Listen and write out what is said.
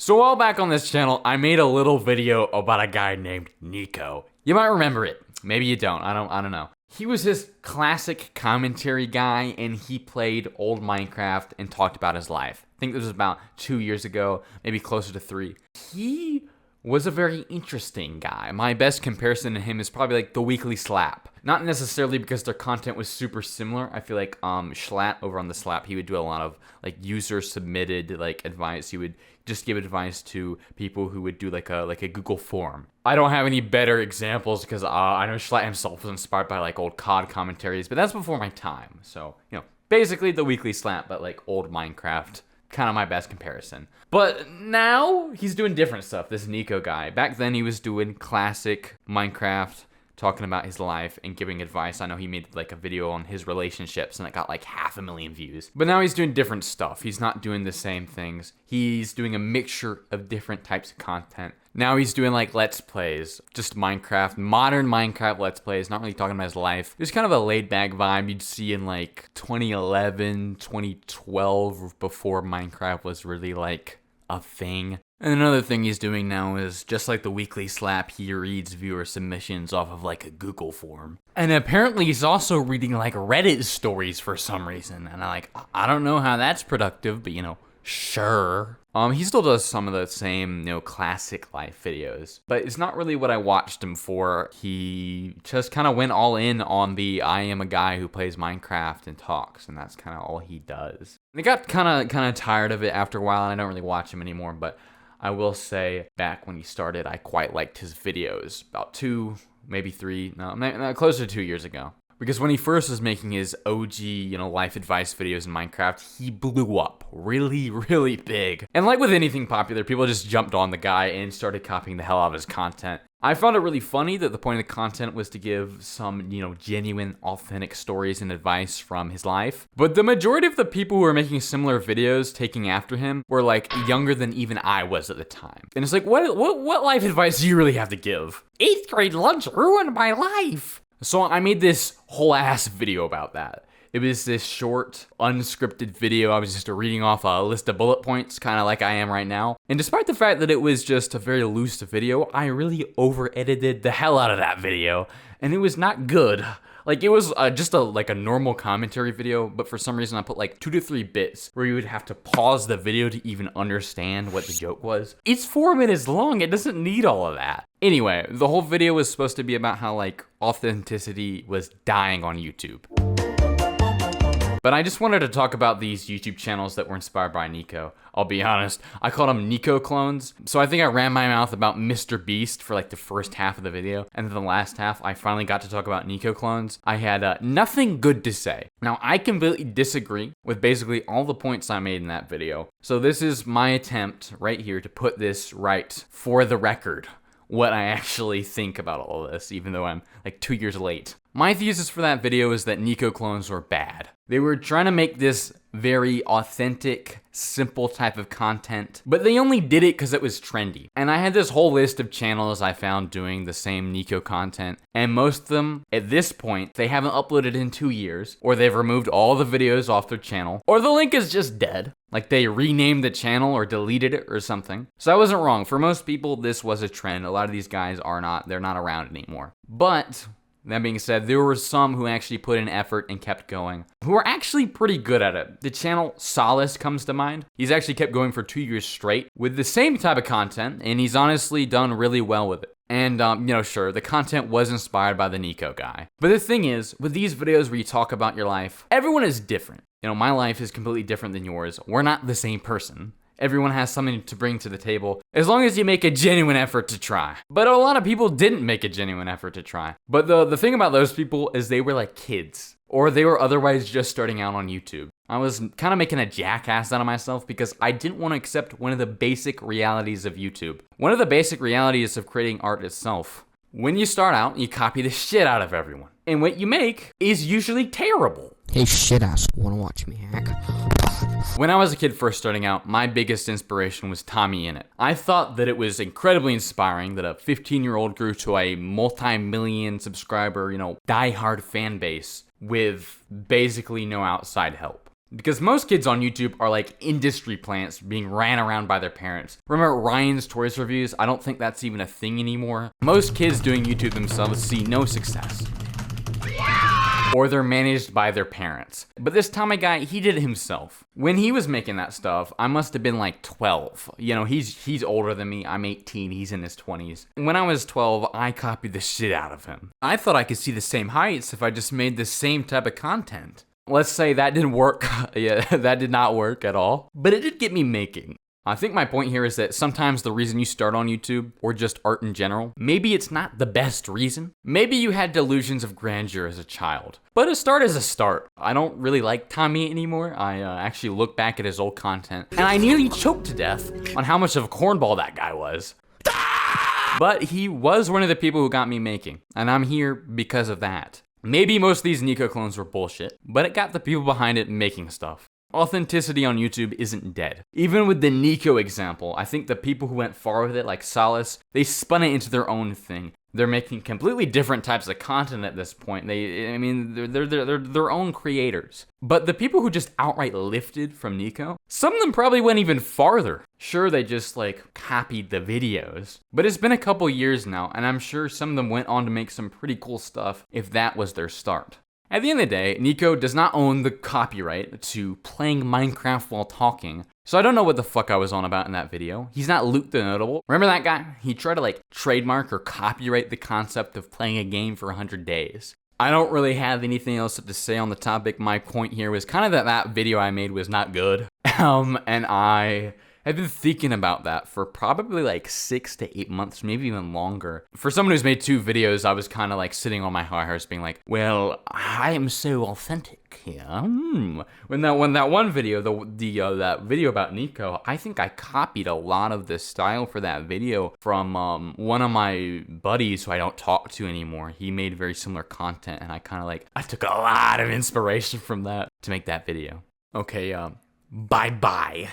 So a while back on this channel, I made a little video about a guy named Nico. You might remember it. Maybe you don't. I don't know. He was this classic commentary guy, and he played old Minecraft and talked about his life. I think this was about 2 years ago, maybe closer to 3. He was a very interesting guy. My best comparison to him is probably like the Weekly Slap. Not necessarily because their content was super similar. I feel like Schlatt over on the Slap, he would do a lot of like user submitted like advice. He would just give advice to people who would do like a Google form. I don't have any better examples because I know Schlatt himself was inspired by like old COD commentaries, but that's before my time. So, basically the Weekly Slap, but like old Minecraft. Kind of my best comparison. But now he's doing different stuff, this Nico guy. Back then he was doing classic Minecraft, talking about his life and giving advice. I know he made like a video on his relationships and it got like 500,000 views. But now he's doing different stuff. He's not doing the same things. He's doing a mixture of different types of content. Now he's doing like Let's Plays, just Minecraft, modern Minecraft Let's Plays, not really talking about his life. There's kind of a laid back vibe you'd see in like 2011, 2012, before Minecraft was really like a thing. And another thing he's doing now is, just like the Weekly Slap, he reads viewer submissions off of like a Google form. And apparently he's also reading like Reddit stories for some reason. And I don't know how that's productive, but sure. He still does some of the same, classic life videos, but it's not really what I watched him for. He just kind of went all in on the I am a guy who plays Minecraft and talks, and that's kind of all he does. And I got kind of tired of it after a while, and I don't really watch him anymore, but I will say back when he started, I quite liked his videos. About 2, maybe 3, no, closer to 2 years ago. Because when he first was making his OG, life advice videos in Minecraft, he blew up really, really big. And like with anything popular, people just jumped on the guy and started copying the hell out of his content. I found it really funny that the point of the content was to give some, genuine, authentic stories and advice from his life. But the majority of the people who were making similar videos taking after him were like younger than even I was at the time. And it's like, what life advice do you really have to give? 8th grade lunch ruined my life. So I made this whole ass video about that. It was this short, unscripted video. I was just reading off a list of bullet points, kind of like I am right now. And despite the fact that it was just a very loose video, I really over-edited the hell out of that video. And it was not good. Like, it was just a normal commentary video, but for some reason I put like 2 to 3 bits where you would have to pause the video to even understand what the joke was. It's 4 minutes long, it doesn't need all of that. Anyway, the whole video was supposed to be about how like authenticity was dying on YouTube. But I just wanted to talk about these YouTube channels that were inspired by Nico. I'll be honest, I called them Nico clones. So I think I ran my mouth about Mr. Beast for like the first half of the video. And then the last half, I finally got to talk about Nico clones. I had nothing good to say. Now, I completely disagree with basically all the points I made in that video. So this is my attempt right here to put this right for the record. What I actually think about all of this, even though I'm like 2 years late. My thesis for that video is that Nico clones were bad. They were trying to make this very authentic, simple type of content, but they only did it because it was trendy. And I had this whole list of channels I found doing the same Nico content, and most of them, at this point, they haven't uploaded in 2 years, or they've removed all the videos off their channel, or the link is just dead. Like they renamed the channel or deleted it or something. So I wasn't wrong. For most people, this was a trend. A lot of these guys they're not around anymore. But that being said, there were some who actually put in effort and kept going, who are actually pretty good at it. The channel Solace comes to mind. He's actually kept going for 2 years straight with the same type of content, and he's honestly done really well with it. And, sure, the content was inspired by the Nico guy. But the thing is, with these videos where you talk about your life, everyone is different. My life is completely different than yours. We're not the same person. Everyone has something to bring to the table, as long as you make a genuine effort to try. But a lot of people didn't make a genuine effort to try. But the thing about those people is they were like kids, or they were otherwise just starting out on YouTube. I was kind of making a jackass out of myself because I didn't want to accept one of the basic realities of YouTube. One of the basic realities of creating art itself. When you start out, you copy the shit out of everyone. And what you make is usuually terrible. Hey shit ass, wanna watch me hack? When I was a kid first starting out, my biggest inspiration was Tommy Innit. I thought that it was incredibly inspiring that a 15-year-old grew to a multi-million subscriber, die-hard fan base with basically no outside help. Because most kids on YouTube are like industry plants being ran around by their parents. Remember Ryan's Toys reviews? I don't think that's even a thing anymore. Most kids doing YouTube themselves see no success. Or they're managed by their parents. But this Tommy guy, he did it himself. When he was making that stuff, I must have been like 12. You know, he's older than me. I'm 18, he's in his 20s. When I was 12, I copied the shit out of him. I thought I could see the same heights if I just made the same type of content. Let's say that didn't work. Yeah, that did not work at all. But it did get me making. I think my point here is that sometimes the reason you start on YouTube, or just art in general, maybe it's not the best reason. Maybe you had delusions of grandeur as a child. But a start is a start. I don't really like Tommy anymore. I actually look back at his old content, and I nearly choked to death on how much of a cornball that guy was. But he was one of the people who got me making, and I'm here because of that. Maybe most of these Nico clones were bullshit, but it got the people behind it making stuff. Authenticity on YouTube isn't dead. Even with the Nico example, I think the people who went far with it, like Solace, they spun it into their own thing. They're making completely different types of content at this point. They're their own creators. But the people who just outright lifted from Nico, some of them probably went even farther. Sure, they just like copied the videos, but it's been a couple years now, and I'm sure some of them went on to make some pretty cool stuff if that was their start. At the end of the day, Nico does not own the copyright to playing Minecraft while talking, so I don't know what the fuck I was on about in that video. He's not Luke the Notable. Remember that guy? He tried to like trademark or copyright the concept of playing a game for 100 days. I don't really have anything else to say on the topic. My point here was kind of that video I made was not good. And I have been thinking about that for probably like 6 to 8 months, maybe even longer. For someone who's made 2 videos, I was kind of like sitting on my high horse being like, well, I am so authentic here. When that one video, that video about Nico, I think I copied a lot of the style for that video from one of my buddies who I don't talk to anymore. He made very similar content, and I took a lot of inspiration from that to make that video. Okay, bye-bye.